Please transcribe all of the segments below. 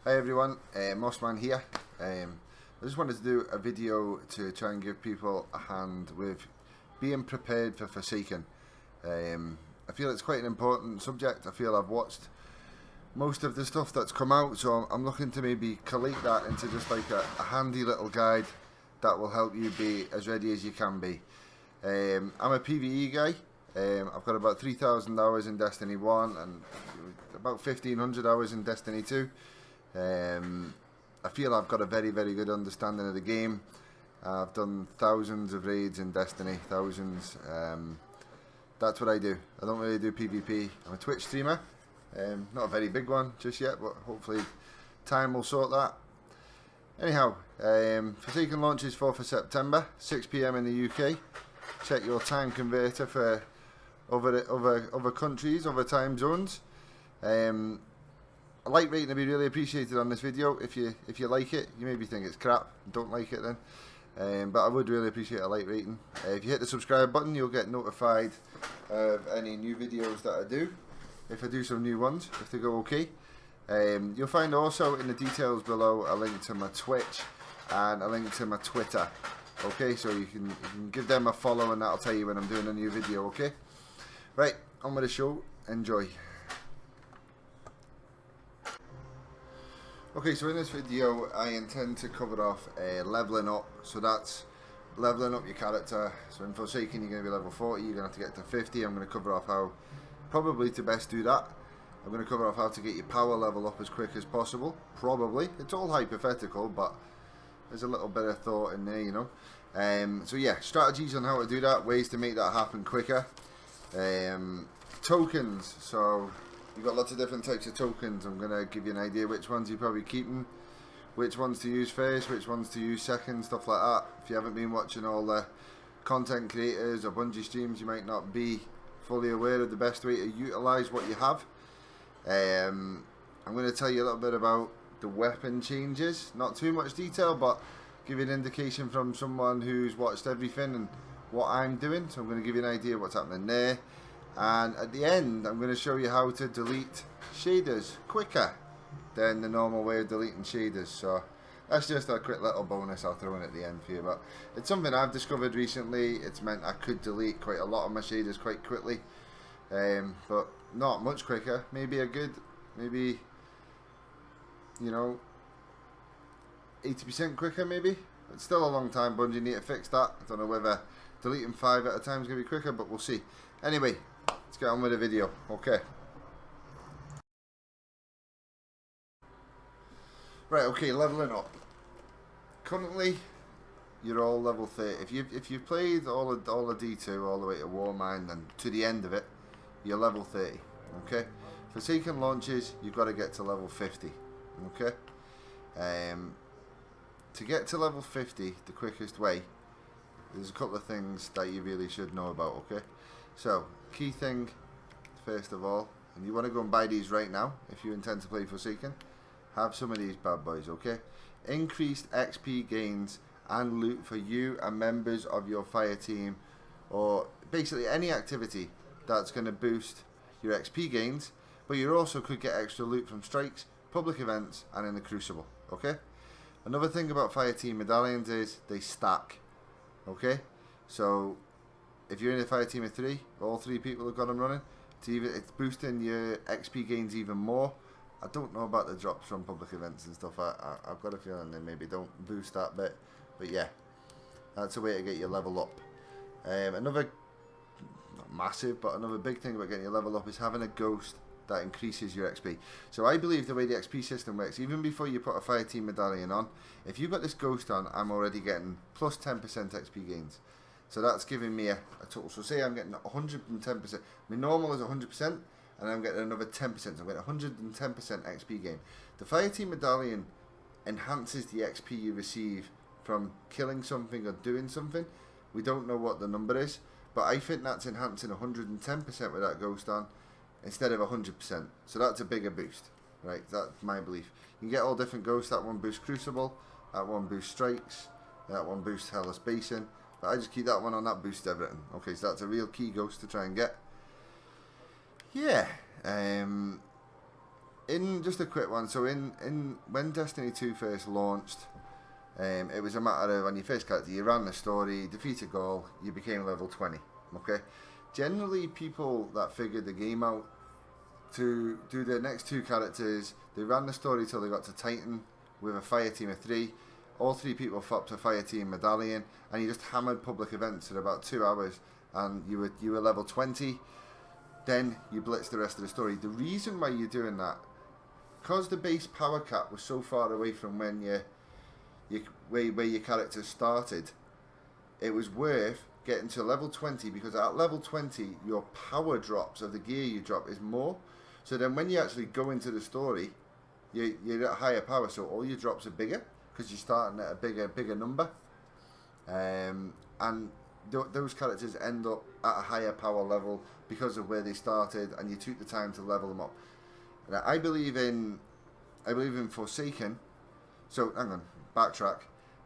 Hi everyone, Mossman here. I just wanted to do a video to try and give people a hand with being prepared for Forsaken. I feel it's quite an important subject. I feel I've watched most of the stuff that's come out, so I'm looking to maybe collate that into just like a handy little guide that will help you be as ready as you can be. I'm a PvE guy. I've got about 3,000 hours in Destiny 1 and about 1,500 hours in Destiny 2. I feel I've got a very good understanding of the game. I've done thousands of raids in Destiny, thousands. That's what I do. I don't really do PvP. I'm a Twitch streamer. Not a very big one just yet, but hopefully time will sort that. Anyhow, Forsaken launches 4th of September, 6 PM in the UK. Check your time converter for other countries, other time zones. A like rating would be really appreciated on this video. If you like it, you maybe think it's crap, don't like it then. But I would really appreciate a like rating. If you hit the subscribe button, you'll get notified of any new videos that I do. If I do some new ones, if they go okay. You'll find also in the details below a link to my Twitch and a link to my Twitter. Okay, so you can give them a follow and that'll tell you when I'm doing a new video, okay? Right, on with the show. Enjoy. Okay, so in this video I intend to cover off leveling up. So that's leveling up your character. So in Forsaken you're going to be level 40, you're going to have to get to 50. I'm going to cover off how probably to best do that. I'm going to cover off how to get your power level up as quick as possible. Probably. It's all hypothetical, but there's a little bit of thought in there, you know. So yeah, strategies on how to do that, ways to make that happen quicker. Tokens. So you've got lots of different types of tokens. I'm going to give you an idea which ones you're probably keeping, which ones to use first, which ones to use second, stuff like that. If you haven't been watching all the content creators or Bungie streams, you might not be fully aware of the best way to utilise what you have. I'm going to tell you a little bit about the weapon changes. Not too much detail, but give you an indication from someone who's watched everything and what I'm doing. So I'm going to give you an idea of what's happening there. And at the end, I'm going to show you how to delete shaders quicker than the normal way of deleting shaders. So that's just a quick little bonus I'll throw in at the end for you. But it's something I've discovered recently. It's meant I could delete quite a lot of my shaders quite quickly. But not much quicker. Maybe maybe, you know, 80% quicker maybe. It's still a long time. Bungie need to fix that. I don't know whether deleting 5 at a time is going to be quicker, but we'll see. Anyway, let's get on with the video. Okay. Right, okay, leveling up. Currently, you're all level 30. If you've played all of D2 all the way to Warmind and to the end of it, you're level 30. Okay? Forsaken launches, you've got to get to level 50. Okay? To get to level 50, the quickest way, there's a couple of things that you really should know about, okay? So, key thing, first of all, and you want to go and buy these right now if you intend to play Forsaken, have some of these bad boys, okay? Increased XP gains and loot for you and members of your fire team, or basically any activity that's going to boost your XP gains, but you also could get extra loot from strikes, public events, and in the Crucible, okay? Another thing about fire team medallions is they stack, okay? So if you're in a fire team of 3, all 3 people have got them running, it's boosting your XP gains even more. I don't know about the drops from public events and stuff. I've got a feeling they maybe don't boost that bit, but yeah, that's a way to get your level up. Another, not massive, but another big thing about getting your level up is having a ghost that increases your XP. So I believe the way the XP system works, even before you put a fire team medallion on, if you've got this ghost on, I'm already getting plus 10% XP gains. So that's giving me a total. So say I'm getting 110%. My normal is 100%, and I'm getting another 10%. So I'm getting 110% XP gain. The fire team medallion enhances the XP you receive from killing something or doing something. We don't know what the number is, but I think that's enhancing 110% with that ghost on, instead of 100%. So that's a bigger boost, right? That's my belief. You can get all different ghosts. That one boosts Crucible, that one boosts Strikes, that one boosts Hellas Basin, but I just keep that one on, that boosts everything. Okay, so that's a real key ghost to try and get. Yeah, in just a quick one. So in when Destiny 2 first launched, it was a matter of on your first character, you ran the story, defeat a goal, you became level 20. Okay, generally people that figured the game out to do their next two characters, they ran the story till they got to Titan with a fire team of 3. All 3 people fought to fire team medallion, and you just hammered public events for about 2 hours, and you were level 20. Then you blitz the rest of the story. The reason why you're doing that, because the base power cap was so far away from when where your character started, it was worth getting to level 20, because at level 20 your power drops of the gear you drop is more. So then when you actually go into the story, you're at higher power, so all your drops are bigger because you're starting at a bigger number, and those characters end up at a higher power level because of where they started, and you took the time to level them up. Now, I believe in Forsaken. So hang on, backtrack.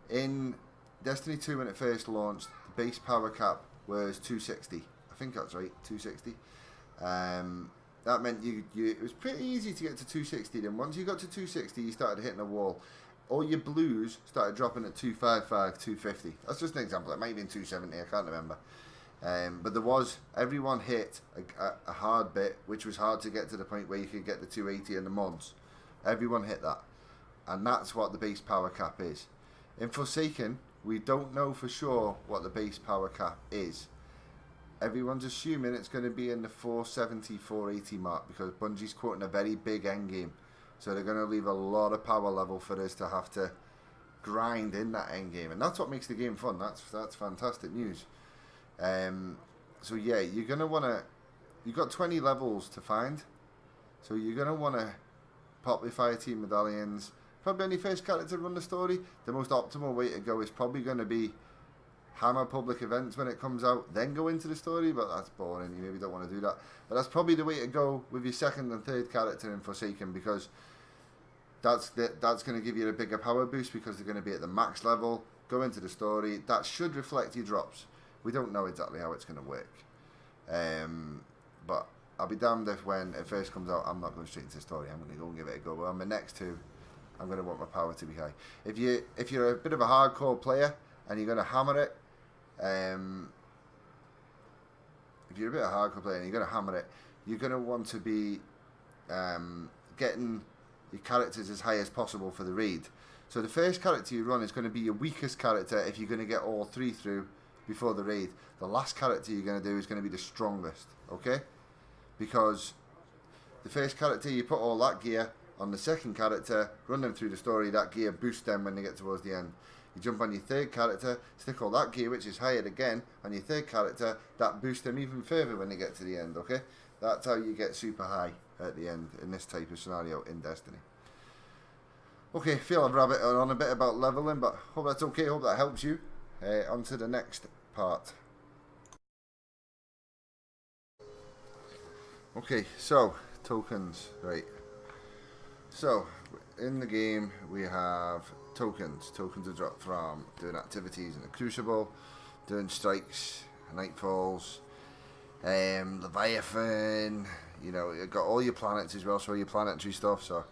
In Destiny 2 when it first launched, the base power cap was 260. I think that's right, 260. That meant it was pretty easy to get to 260. Then once you got to 260, you started hitting a wall. All your blues started dropping at 255, 250. That's just an example. It might have been 270. I can't remember. But everyone hit a hard bit, which was hard to get to the point where you could get the 280 and the mods. Everyone hit that. And that's what the base power cap is. In Forsaken, we don't know for sure what the base power cap is. Everyone's assuming it's going to be in the 470, 480 mark, because Bungie's quoting a very big end game. So they're going to leave a lot of power level for us to have to grind in that end game. And that's what makes the game fun. That's fantastic news. So yeah, you're going to want to... You've got 20 levels to find. So you're going to want to pop your fire team medallions. Probably on your first character to run the story. The most optimal way to go is probably going to be hammer public events when it comes out, then go into the story, but that's boring. You maybe don't want to do that. But that's probably the way to go with your second and third character in Forsaken, because that's going to give you a bigger power boost, because they're going to be at the max level. Go into the story. That should reflect your drops. We don't know exactly how it's going to work. But I'll be damned if when it first comes out, I'm not going straight into the story. I'm going to go and give it a go. But on the next two, I'm going to want my power to be high. If you're a bit of a hardcore player and you're going to hammer it, if you're a bit of a hardcore player and you're going to hammer it, you're going to want to be getting your characters as high as possible for the raid. So the first character you run is going to be your weakest character if you're going to get all 3 through before the raid. The last character you're going to do is going to be the strongest, okay? Because the first character, you put all that gear on the second character, run them through the story, that gear boosts them when they get towards the end. You jump on your third character, stick all that gear, which is higher again, on your third character, that boosts them even further when they get to the end, okay? That's how you get super high at the end in this type of scenario in Destiny. Okay, feel I've rabbited on a bit about leveling, but hope that's okay, hope that helps you. On to the next part. Okay, so, tokens, right. So, in the game, we have tokens. Tokens are dropped from doing activities in the Crucible, doing strikes, nightfalls, Leviathan, you know, you've got all your planets as well, so your planetary stuff, so,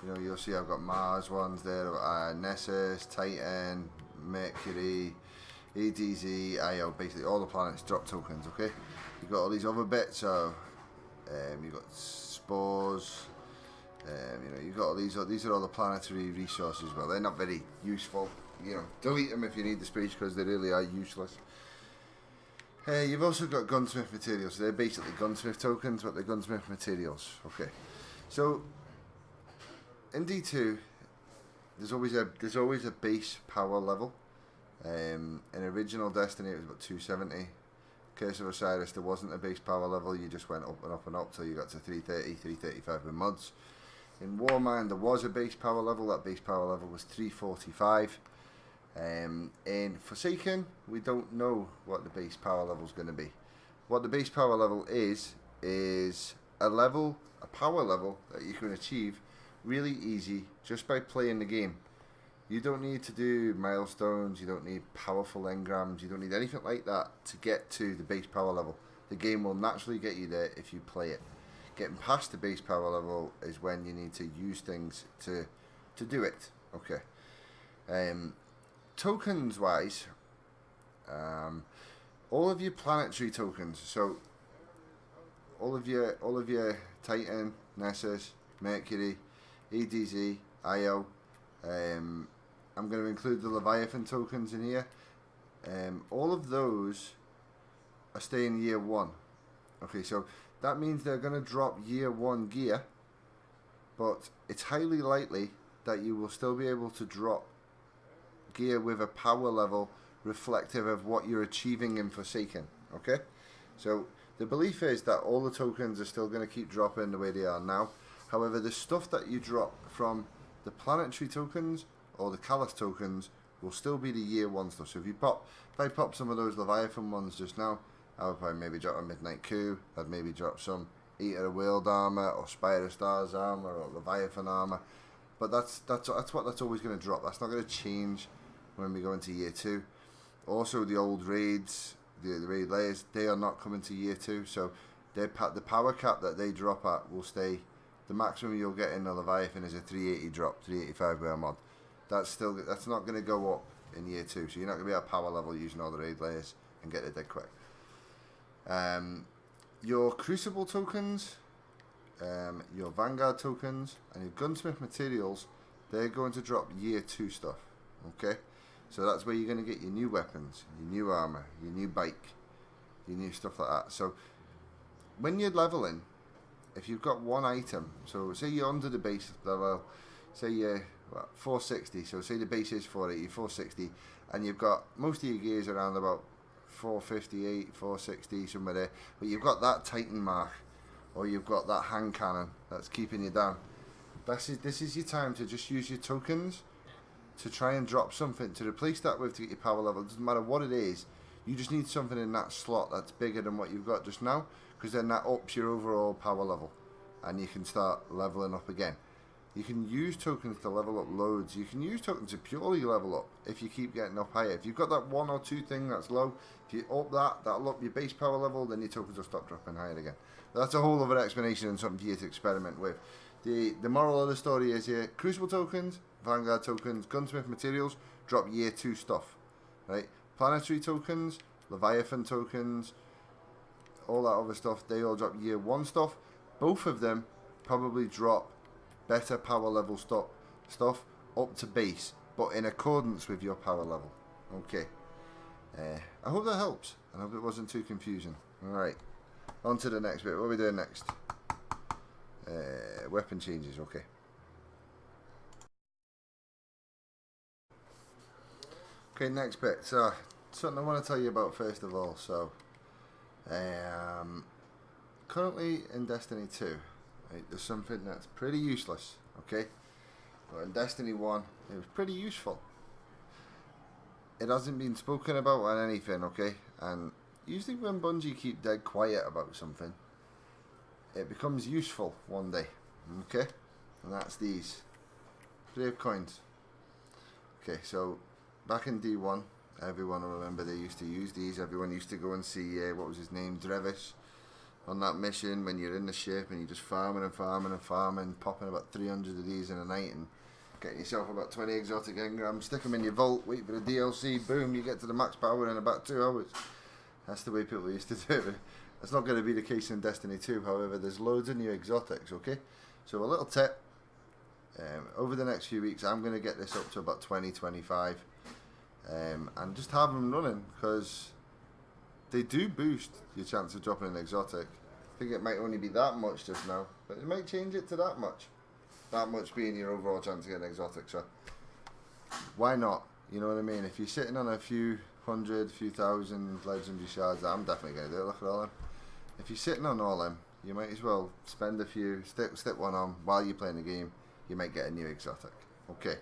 you know, you'll see I've got Mars ones there, Nessus, Titan, Mercury, ADZ, Io, basically all the planets drop tokens, okay? You've got all these other bits, so, you've got spores, you know, you've got all these are all the planetary resources. Well, they're not very useful. You know, delete them if you need the space, because they really are useless. You've also got gunsmith materials. They're basically gunsmith tokens, but they're gunsmith materials. Okay, so in D2, there's always a base power level. In original Destiny, it was about 270. Curse of Osiris, there wasn't a base power level. You just went up and up and up till you got to 330, 335 with mods. In Warmind, there was a base power level. That base power level was 345. In Forsaken, we don't know what the base power level is going to be. What the base power level is a power level that you can achieve really easy just by playing the game. You don't need to do milestones, you don't need powerful engrams, you don't need anything like that to get to the base power level. The game will naturally get you there if you play it. Getting past the base power level is when you need to use things to do it. Okay. Tokens wise, all of your planetary tokens, so all of your Titan, Nessus, Mercury, EDZ, Io. I'm going to include the Leviathan tokens in here. All of those are staying year 1. Okay, so that means they're going to drop year 1 gear, but it's highly likely that you will still be able to drop gear with a power level reflective of what you're achieving in Forsaken. Okay, so the belief is that all the tokens are still going to keep dropping the way they are now. However, the stuff that you drop from the planetary tokens or the Callus tokens will still be the year 1 stuff. So if I pop some of those Leviathan ones just now, I would probably maybe drop a Midnight Coup. I'd maybe drop some Eater of World armor or Spire of Stars armor or Leviathan armor. But that's what that's always going to drop. That's not going to change when we go into year 2. Also, the old raids, the raid layers, they are not coming to year 2. So the power cap that they drop at will stay. The maximum you'll get in the Leviathan is a 380 drop, 385 with a mod. That's not going to go up in year 2. So you're not going to be at power level using all the raid layers and get it dead quick. Your Crucible tokens, your Vanguard tokens, and your Gunsmith materials, they're going to drop year 2 stuff. Okay, so that's where you're going to get your new weapons, your new armor, your new bike, your new stuff like that. So when you're leveling, if you've got one item, so say you're under the base level, say you're 460, so say the base is 480, 460, and you've got most of your gears around about 458, 460, somewhere there, but you've got that Titan mark, or you've got that hand cannon that's keeping you down. This is your time to just use your tokens to try and drop something to replace that with to get your power level. It doesn't matter what it is, you just need something in that slot that's bigger than what you've got just now, because then that ups your overall power level and you can start leveling up again. You can use tokens to level up loads. You can use tokens to purely level up if you keep getting up higher. If you've got that 1 or 2 thing that's low, if you up that'll up your base power level, then your tokens will stop dropping higher again. But that's a whole other explanation and something for you to experiment with. The moral of the story is here, Crucible tokens, Vanguard tokens, Gunsmith materials, drop year 2 stuff. Right? Planetary tokens, Leviathan tokens, all that other stuff, they all drop year 1 stuff. Both of them probably drop better power level stuff up to base, but in accordance with your power level. Okay. I hope that helps. I hope it wasn't too confusing. Alright. On to the next bit. What are we doing next? Weapon changes. Okay. Okay, next bit. So, something I want to tell you about first of all. So, currently in Destiny 2, right, there's something that's pretty useless, okay? But in Destiny 1, it was pretty useful. It hasn't been spoken about on anything, okay? And usually when Bungie keep dead quiet about something, it becomes useful one day, okay? And that's these Brave coins. Okay, so back in D1, everyone will remember they used to use these. Everyone used to go and see, what was his name, Drevis, on that mission when you're in the ship and you're just farming and farming and farming, popping about 300 of these in a night and getting yourself about 20 exotic engrams, stick them in your vault, wait for the DLC, boom, you get to the max power in about 2 hours. That's the way people used to do it. That's not going to be the case in Destiny 2, however, there's loads of new exotics, okay? So a little tip, over the next few weeks I'm going to get this up to about 20, 25, and just have them running, because they do boost your chance of dropping an exotic. I think it might only be that much just now, but it might change it to that much. That much being your overall chance to get an exotic, so why not? You know what I mean? If you're sitting on a few hundred, few thousand legendary shards, I'm definitely going to do it. Look at all them. If you're sitting on all them, you might as well spend a few, stick one on while you're playing the game. You might get a new exotic. Okay.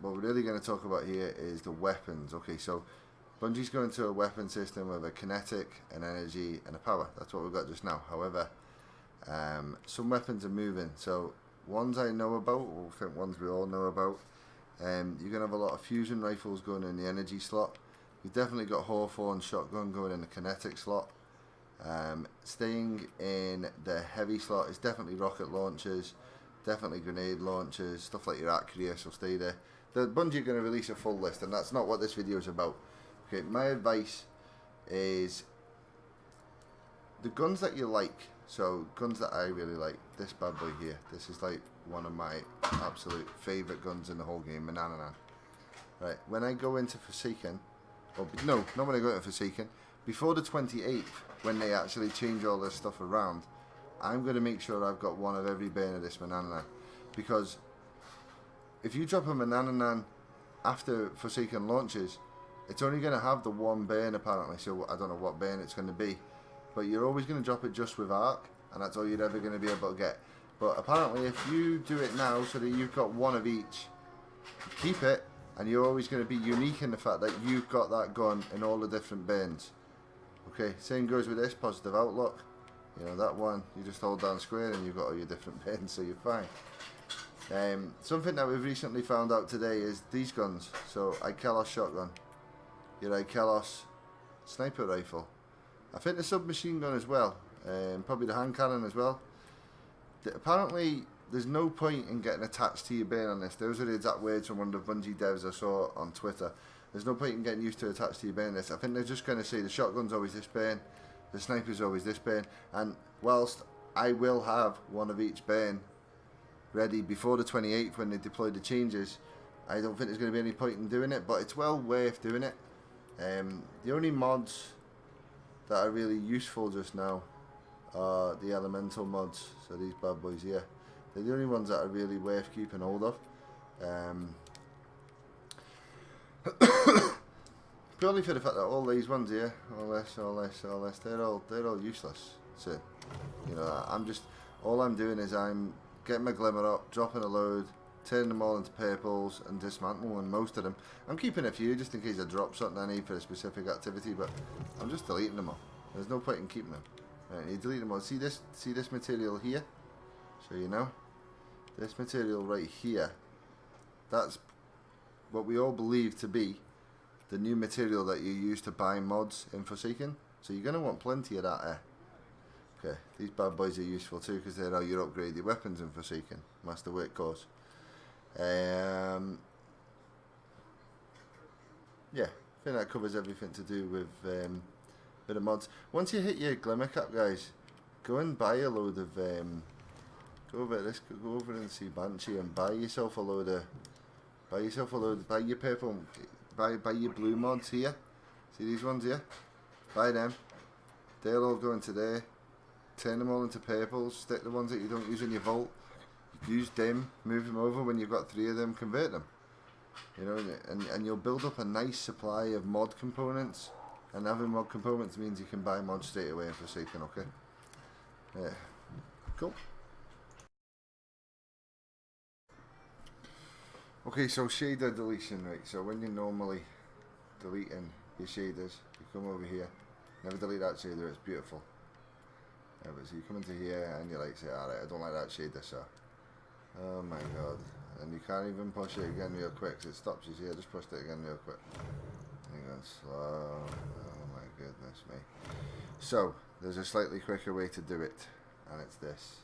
What we're really going to talk about here is the weapons. Okay, so Bungie's going to a weapon system with a kinetic, an energy, and a power. That's what we've got just now. However, some weapons are moving. So ones I know about, or I think ones we all know about, you're going to have a lot of fusion rifles going in the energy slot. You've definitely got Hawthorne shotgun going in the kinetic slot. Staying in the heavy slot is definitely rocket launchers, definitely grenade launchers, stuff like your Acreus will stay there. The Bungie are going to release a full list, and that's not what this video is about. Okay, my advice is the guns that you like. So guns that I really like, this bad boy here, this is like one of my absolute favourite guns in the whole game, Manananan. Right, when I go into Forsaken, or no, not when I go into Forsaken, before the 28th, when they actually change all this stuff around, I'm going to make sure I've got one of every burn of this Manananan. Because if you drop a Manananan after Forsaken launches, it's only going to have the one burn apparently, so I don't know what burn it's going to be. But you're always going to drop it just with arc, and that's all you're ever going to be able to get. But apparently if you do it now so that you've got one of each, keep it, and you're always going to be unique in the fact that you've got that gun in all the different burns. Okay, same goes with this, positive outlook. You know, that one, you just hold down square and you've got all your different burns, so you're fine. Something that we've recently found out today is these guns. So, Ikelos shotgun, your Ikelos sniper rifle. I think the submachine gun as well, probably the hand cannon as well. Apparently, there's no point in getting attached to your burn on this. Those are the exact words from one of the Bungie devs I saw on Twitter. There's no point in getting used to attached to your burn this. I think they're just going to say the shotgun's always this burn, the sniper's always this burn, and whilst I will have one of each burn ready before the 28th when they deploy the changes, I don't think there's going to be any point in doing it, but it's well worth doing it. The only mods that are really useful just now are the elemental mods, so these bad boys here. They're the only ones that are really worth keeping hold of. Purely for the fact that all these ones here, all this, they're all useless. So, you know, all I'm doing is I'm getting my glimmer up, dropping a load, turning them all into purples, and dismantling most of them. I'm keeping a few just in case I drop something I need for a specific activity, but I'm just deleting them all. There's no point in keeping them. Right, you delete them all. See this material here? So you know, this material right here, that's what we all believe to be the new material that you use to buy mods in Forsaken. So you're going to want plenty of that there. Okay, these bad boys are useful too because they're how you upgrade your weapons in Forsaken. Master Workhorse. Yeah, I think that covers everything to do with bit of mods. Once you hit your glimmer cap, guys, go and buy a load of go over and see Banshee and buy yourself a load of buy your purple, buy your blue mods here. See these ones here? Buy them. They'll all go into there. Turn them all into purples. Stick the ones that you don't use in your vault. Use them. Move them over when you've got 3 of them. Convert them. You know, and you'll build up a nice supply of mod components. And having mod components means you can buy mods straight away in Forsaken. Okay. Yeah. Cool. Okay, so shader deletion, right? So when you're normally deleting your shaders, you come over here. Never delete that shader, it's beautiful. Yeah, but so you come into here and you like say, alright, I don't like that shader, so. Oh my god. And you can't even push it again real quick, so it stops you here. Just push it again real quick. And you're going slow. Oh my goodness me. So, there's a slightly quicker way to do it, and it's this.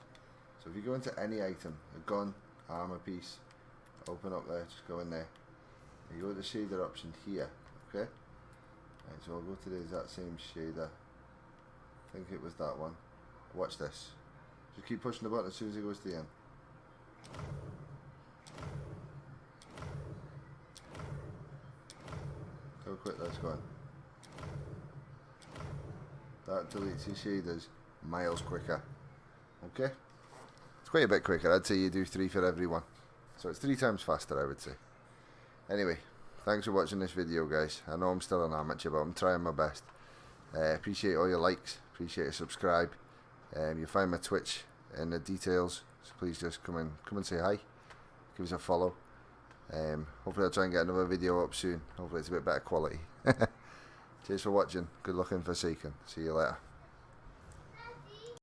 So if you go into any item, a gun, armor piece, open up there, just go in there. You go to the shader option here, okay? Right, so I'll go to the exact same shader. I think it was that one. Watch this. Just keep pushing the button as soon as it goes to the end. Go quick, that's gone. That deletes your shaders miles quicker. Okay? It's quite a bit quicker. I'd say you do 3 for every one. So it's 3 times faster, I would say. Anyway, thanks for watching this video, guys. I know I'm still an amateur, but I'm trying my best. Appreciate all your likes. Appreciate a subscribe. You'll find my Twitch in the details. So please just come and say hi. Give us a follow. Hopefully I'll try and get another video up soon. Hopefully it's a bit better quality. Cheers for watching. Good luck in Forsaken. See you later.